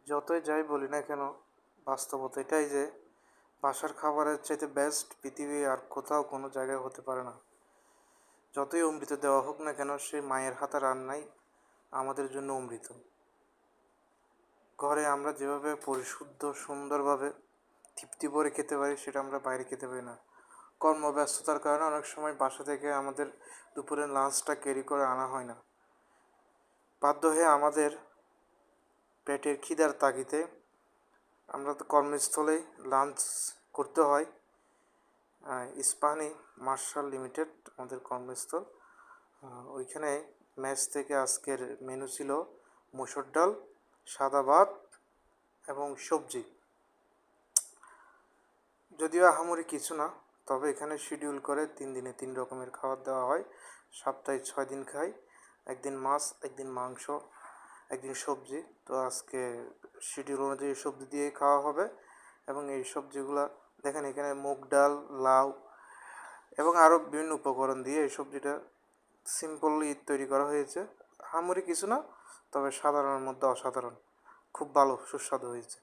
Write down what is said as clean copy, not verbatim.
যতই যাই বলি না কেন, বাস্তবতা এটাই যে বাসার খাবারের চাইতে বেস্ট পৃথিবী আর কোথাও কোনো জায়গায় হতে পারে না। যতই অমৃত দেওয়া হোক না কেন, সেই মায়ের হাতে রান্নাই আমাদের জন্য অমৃত। ঘরে আমরা যেভাবে পরিশুদ্ধ সুন্দরভাবে তৃপ্তি ভরে খেতে পারি, সেটা আমরা বাইরে খেতে পারি না। কর্মব্যস্ততার কারণে অনেক সময় বাসা থেকে আমাদের দুপুরের লাঞ্চটা ক্যারি করে আনা হয় না। বাধ্য হয়ে আমাদের পেটের খিদার তাগিদে আমরা তো কর্মস্থলেই লাঞ্চ করতে হয়। ইস্পাহানি মার্শাল লিমিটেড আমাদের কর্মস্থল। ওইখানে মেস থেকে আজকের মেনু ছিল মসুর ডাল, সাদা ভাত এবং সবজি। যদিও আহামরি কিছু না, তবে এখানে শিডিউল করে 3 দিনে 3 রকমের খাবার দেওয়া হয়। সপ্তাহে 6 দিন খাই, একদিন মাছ, একদিন মাংস, একদিন সবজি। তো আজকে শিডিউল অনুযায়ী সবজি দিয়েই খাওয়া হবে। এবং এই সবজিগুলা দেখেন, এখানে মুগ ডাল, লাউ এবং আরও বিভিন্ন উপকরণ দিয়ে এই সবজিটা সিম্পলি তৈরি করা হয়েছে। আহামরি কিছু না, তবে সাধারণের মধ্যে অসাধারণ, খুব ভালো সুস্বাদু হয়েছে।